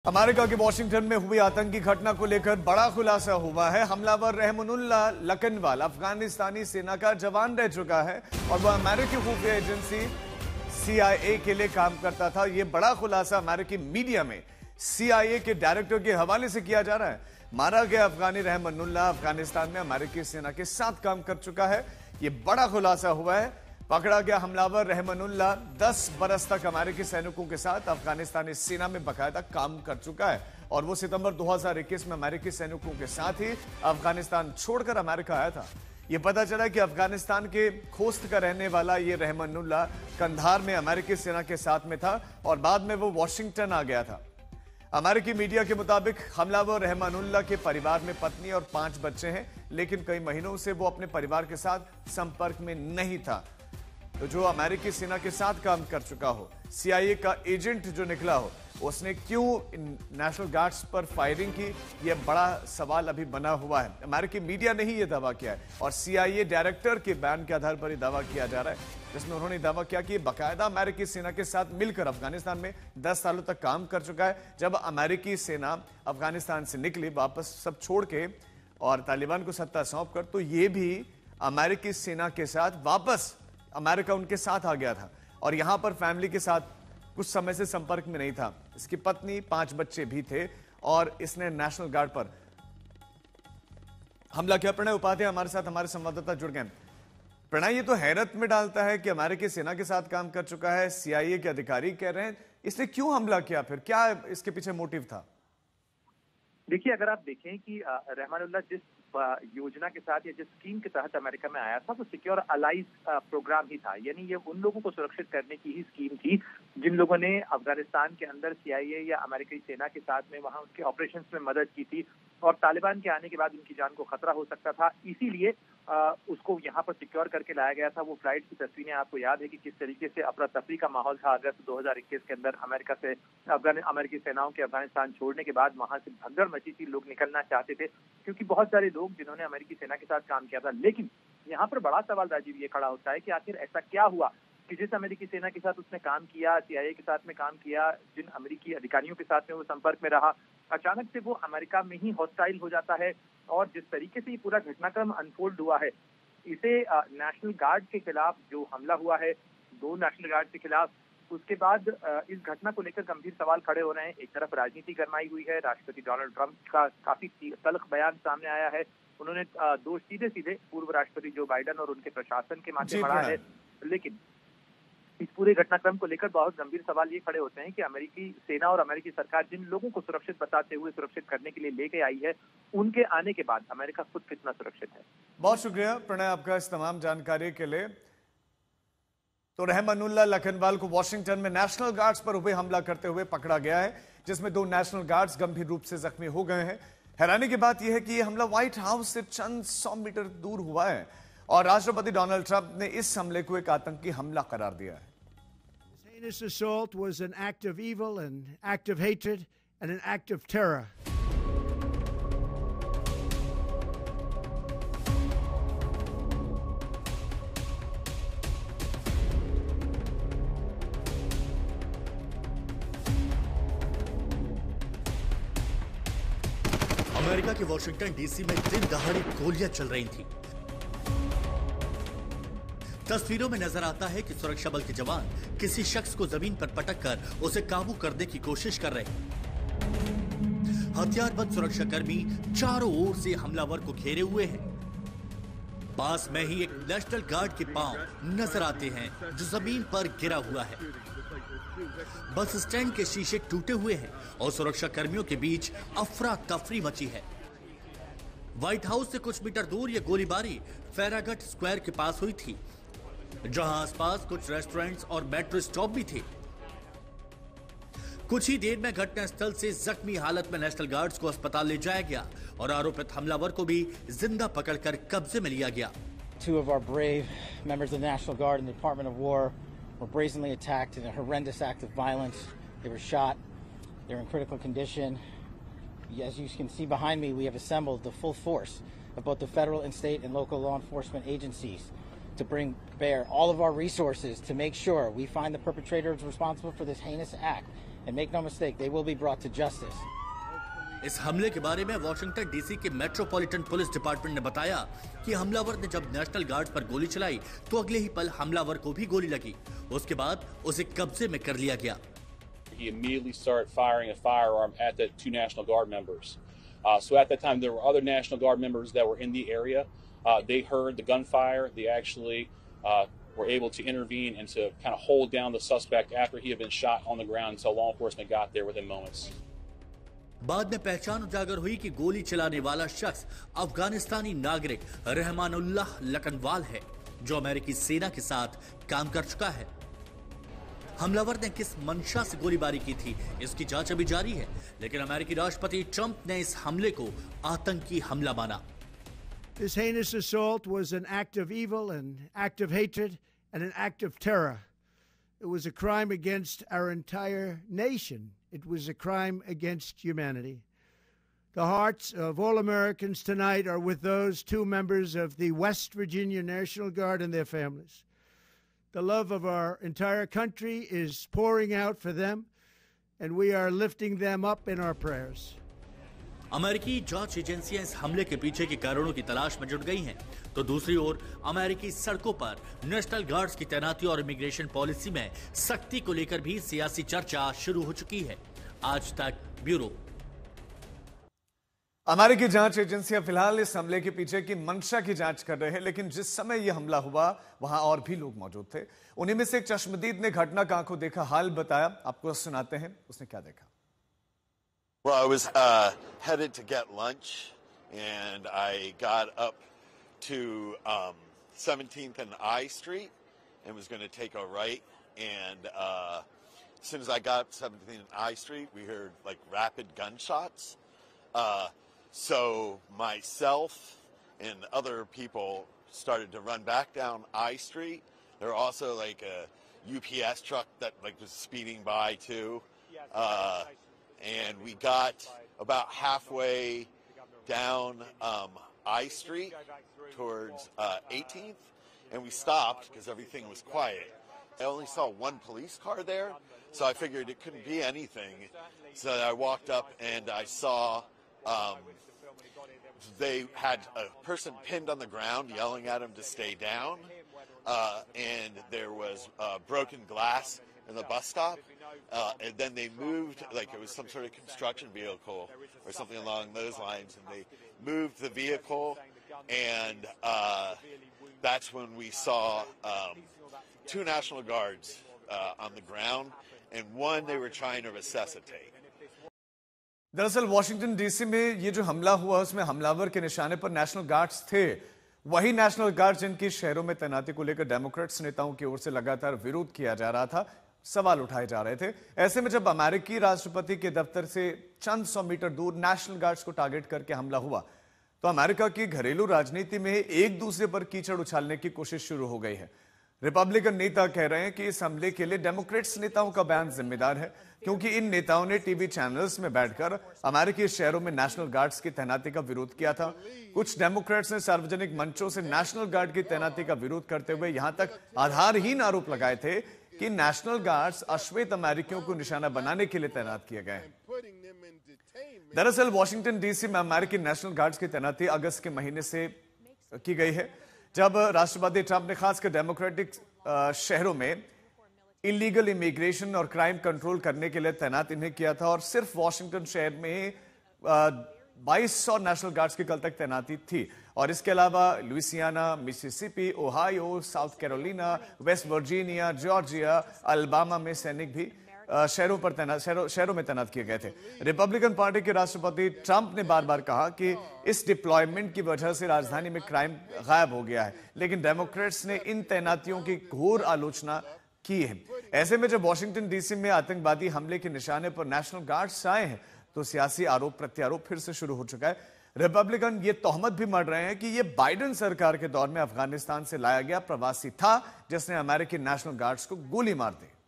America के Washington में हुई आतंकी घटना को लेकर बड़ा खुलासा हुआ है। हमलावर रहमानुल्लाह लखनवाल अफगानिस्तानी सेना का जवान रह चुका है और वह अमेरिकी खुफिया एजेंसी CIA के लिए काम करता था। यह बड़ा खुलासा अमेरिकी मीडिया में CIA के डायरेक्टर के हवाले से किया जा रहा है। मारा गया अफगानी रहमानुल्लाह अफगानिस्तान में अमेरिकी सेना के साथ काम कर चुका है। यह बड़ा खुलासा हुआ है। पकड़ा गया हमलावर रहमानुल्लाह 10 बरस तक अमेरिकी सैनिकों के साथ अफगानिस्तानी सेना में बकायदा काम कर चुका है और वो सितंबर 2021 में अमेरिकी सैनिकों के साथ ही अफगानिस्तान छोड़कर अमेरिका आया था। ये पता चला कि अफगानिस्तान के खोस्त का रहने वाला ये रहमानुल्लाह कंधार में अमेरिकी सेना के साथ में था और बाद में वो वॉशिंगटन आ गया था। अमेरिकी मीडिया के मुताबिक हमलावर रहमानुल्लाह के परिवार में पत्नी और 5 बच्चे हैं, लेकिन कई महीनों से वो अपने परिवार के साथ संपर्क में नहीं था। तो जो अमेरिकी सेना के साथ काम कर चुका हो, CIA का एजेंट जो निकला हो, उसने क्यों नेशनल गार्ड्स पर फायरिंग की, यह बड़ा सवाल अभी बना हुआ है। अमेरिकी मीडिया ने ही यह दावा किया है और CIA डायरेक्टर के बयान के आधार पर यह दावा किया जा रहा है, जिसमें उन्होंने दावा किया कि बाकायदा अमेरिकी सेना के साथ मिलकर अफगानिस्तान में 10 सालों तक काम कर चुका है। जब अमेरिकी सेना अफगानिस्तान से निकली वापस सब छोड़ के और तालिबान को सत्ता सौंप कर, तो ये भी अमेरिकी सेना के साथ वापस अमेरिका उनके साथ आ गया था और यहां पर फैमिली के साथ कुछ समय से संपर्क में नहीं था। इसकी पत्नी 5 बच्चे भी थे और इसने नेशनल गार्ड पर हमला किया। प्रणय उपाध्याय हमारे साथ हमारे संवाददाता जुड़ गए। प्रणय, ये तो हैरत में डालता है कि अमेरिकी सेना के साथ काम कर चुका है, CIA के अधिकारी कह रहे हैं, इसने क्यों हमला किया, फिर क्या इसके पीछे मोटिव था? देखिए, अगर आप देखें कि रहमानुल्लाह जिस योजना के साथ या जिस स्कीम के तहत अमेरिका में आया था, वो सिक्योर अलाइज प्रोग्राम ही था। यानी ये उन लोगों को सुरक्षित करने की ही स्कीम थी जिन लोगों ने अफगानिस्तान के अंदर CIA या अमेरिकी सेना के साथ में वहां उनके ऑपरेशंस में मदद की थी और तालिबान के आने के बाद उनकी जान को खतरा हो सकता था। इसीलिए उसको यहाँ पर सिक्योर करके लाया गया था। वो फ्लाइट की तस्वीरें आपको याद है कि किस तरीके से अफरा तफरी का माहौल था अगस्त 2021 के अंदर अमेरिका से अमेरिकी सेनाओं के अफगानिस्तान छोड़ने के बाद। वहां से भगदड़ मची थी, लोग निकलना चाहते थे क्योंकि बहुत सारे लोग जिन्होंने अमेरिकी सेना के साथ काम किया था। लेकिन यहाँ पर बड़ा सवाल राजीव ये खड़ा होता है कि आखिर ऐसा क्या हुआ कि जिस अमेरिकी सेना के साथ उसने काम किया, CIA के साथ में काम किया, जिन अमेरिकी अधिकारियों के साथ में वो संपर्क में रहा, अचानक से वो अमेरिका में ही हॉस्टाइल हो जाता है। और जिस तरीके से ये पूरा घटनाक्रम अनफोल्ड हुआ है, इसे नेशनल गार्ड के खिलाफ जो हमला हुआ है, 2 नेशनल गार्ड के खिलाफ, उसके बाद इस घटना को लेकर गंभीर सवाल खड़े हो रहे हैं। एक तरफ राजनीति गरमाई हुई है, राष्ट्रपति डोनाल्ड ट्रंप का काफी तल्ख बयान सामने आया है। उन्होंने दोष सीधे सीधे पूर्व राष्ट्रपति जो बाइडेन और उनके प्रशासन के माथे बढ़ा है। लेकिन इस पूरे घटनाक्रम को लेकर बहुत गंभीर सवाल ये खड़े होते हैं कि अमेरिकी सेना और अमेरिकी सरकार जिन लोगों को सुरक्षित बताते हुए सुरक्षित करने के लिए लेके आई है, उनके आने के बाद अमेरिका खुद कितना सुरक्षित है। बहुत शुक्रिया प्रणय आपका इस तमाम जानकारी के लिए। तो रहमानुल्लाह लखनवाल को वॉशिंगटन में नेशनल गार्ड्स पर हुए हमला करते हुए पकड़ा गया है, जिसमें 2 नेशनल गार्ड्स गंभीर रूप से जख्मी हो गए हैं। हैरानी की बात यह है कि यह हमला व्हाइट हाउस से चंद 100 मीटर दूर हुआ है और राष्ट्रपति डोनाल्ड ट्रंप ने इस हमले को एक आतंकी हमला करार दिया है। This assault was an act of evil, an act of hatred, and an act of terror. America के वॉशिंगटन DC में दिन दहाड़े गोलियां चल रही थी। तस्वीरों में नजर आता है कि सुरक्षा बल के जवान किसी शख्स को जमीन पर पटक कर उसे काबू करने की कोशिश कर रहे हैं। हथियारबंद सुरक्षाकर्मी चारों ओर से हमलावर को घेरे हुए हैं। पास में ही एक नेशनल गार्ड के पांव नजर आते हैं जो जमीन पर गिरा हुआ है। बस स्टैंड के शीशे टूटे हुए हैं और सुरक्षा कर्मियों के बीच अफरा तफरी मची है। व्हाइट हाउस से कुछ मीटर दूर यह गोलीबारी फेरागट स्क्वायर के पास हुई थी, जहां आसपास कुछ रेस्टोरेंट्स और मेट्रो स्टॉप भी थे। कुछ ही देर में घटनास्थल से जख्मी हालत में नेशनल गार्ड्स को अस्पताल ले जाया गया और आरोपित हमलावर को भी जिंदा पकड़कर कब्जे में लिया गया। 2 of our brave members of the National Guard and the Department of War were brazenly attacked in a horrendous act of violence. They were shot. They're in critical condition. As you can see behind me, we have assembled the full force of both the federal and state and local law enforcement agencies to bring bear all of our resources to make sure we find the perpetrators responsible for this heinous act And make no mistake, they will be brought to justice. इस हमले के बारे में Washington DC के metropolitan police department ने बताया कि हमलावर ने जब नेशनल गार्ड पर गोली चलाई तो अगले ही पल हमलावर को भी गोली लगी। उसके बाद उसे कब्जे में कर लिया गया। He immediately started firing a firearm at the two National Guard members. So at that time, there were other National Guard members that were in the area. They heard the gunfire. They actually were able to intervene and to kind of hold down the suspect after he had been shot on the ground until law enforcement got there within moments. बाद में पहचान उजागर हुई कि गोली चलाने वाला शख्स अफगानिस्तानी नागरिक रहमानुल्लाह लकनवाल है, जो अमेरिकी सेना के साथ काम कर चुका है। हमलावर ने किस मंशा से गोलीबारी की थी, इसकी जांच अभी जारी है, लेकिन अमेरिकी राष्ट्रपति ट्रंप ने इस हमले को आतंकी हमला माना। This heinous assault was an act of evil, an act of hatred, and an act of terror. It was a crime against our entire nation. It was a crime against humanity. The hearts of all Americans tonight are with those two members of the West Virginia National Guard and their families. The love of our entire country is pouring out for them, and we are lifting them up in our prayers. अमेरिकी जांच एजेंसियां इस हमले के पीछे के कारणों की तलाश में जुट गई हैं, तो दूसरी ओर अमेरिकी सड़कों पर नेशनल गार्ड्स की तैनाती और इमिग्रेशन पॉलिसी में सख्ती को लेकर भी सियासी चर्चा शुरू हो चुकी है। आज तक ब्यूरो। अमेरिकी जांच एजेंसियां फिलहाल इस हमले के पीछे की मंशा की जांच कर रहे हैं, लेकिन जिस समय यह हमला हुआ वहां और भी लोग मौजूद थे। उन्हीं में से एक चश्मदीद ने घटना का आंखों देखा हाल बताया। आपको सुनाते हैं उसने क्या देखा। Well, I was headed to get lunch, and I got up to 17th and I Street and was going to take a right. And as soon as I got up 17th and I Street, we heard like rapid gunshots. So myself and other people started to run back down I Street. There were also like a UPS truck that like was speeding by too. And we got about halfway down I Street towards 18th, and we stopped because everything was quiet. I only saw one police car there, so I figured it couldn't be anything. So I walked up and I saw they had a person pinned on the ground yelling at him to stay down, and there was broken glass in the bus stop. And then they moved, like it was some sort of construction vehicle or something along those lines, and they moved the vehicle, and that's when we saw two National Guards on the ground, and one they were trying to resuscitate. दरअसल Washington DC में ये जो हमला हुआ उसमें हमलावर के निशाने पर नेशनल गार्ड्स थे। वही नेशनल गार्ड जिनकी शहरों में तैनाती को लेकर डेमोक्रेट्स नेताओं की ओर से लगातार विरोध किया जा रहा था, सवाल उठाए जा रहे थे। ऐसे में जब अमेरिकी राष्ट्रपति के दफ्तर से चंद सौ मीटर दूर नेशनल गार्ड्स को टारगेट करके हमला हुआ, तो अमेरिका की घरेलू राजनीति में एक दूसरे पर कीचड़ उछालने की कोशिश शुरू हो गई है। रिपब्लिकन नेता कह रहे हैं कि इस हमले के लिए डेमोक्रेट्स नेताओं का बयान जिम्मेदार है, क्योंकि इन नेताओं ने टीवी चैनल्स में बैठकर अमेरिकी शहरों में नेशनल गार्ड्स की तैनाती का विरोध किया था। कुछ डेमोक्रेट्स ने सार्वजनिक मंचों से नेशनल गार्ड की तैनाती का विरोध करते हुए यहां तक आधारहीन आरोप लगाए थे कि नेशनल गार्ड्स अश्वेत अमेरिकियों को निशाना बनाने के लिए तैनात किए गए हैं। दरअसल वाशिंगटन डीसी में अमेरिकी नेशनल गार्ड्स की तैनाती अगस्त के महीने से की गई है, जब राष्ट्रपति ट्रंप ने खासकर डेमोक्रेटिक शहरों में इलीगल इमिग्रेशन और क्राइम कंट्रोल करने के लिए तैनात इन्हें किया था। और सिर्फ वाशिंगटन शहर में 2200 नेशनल गार्ड्स की कल तक तैनाती थी, और इसके अलावा Louisiana, Mississippi, Ohio, south Carolina, West Virginia, Georgia, Alabama में सैनिक भी शहरों में तैनात किए गए थे। रिपब्लिकन पार्टी के राष्ट्रपति ट्रंप ने बार बार कहा कि इस डिप्लॉयमेंट की वजह से राजधानी में क्राइम गायब हो गया है, लेकिन डेमोक्रेट्स ने इन तैनातियों की घोर आलोचना की है। ऐसे में जब वाशिंगटन डीसी में आतंकवादी हमले के निशाने पर नेशनल गार्ड्स आए हैं, तो सियासी आरोप प्रत्यारोप फिर से शुरू हो चुका है। रिपब्लिकन ये तोहमत भी मढ़ रहे हैं कि ये बाइडेन सरकार के दौर में अफगानिस्तान से लाया गया प्रवासी था जिसने अमेरिकी नेशनल गार्ड्स को गोली मार दी।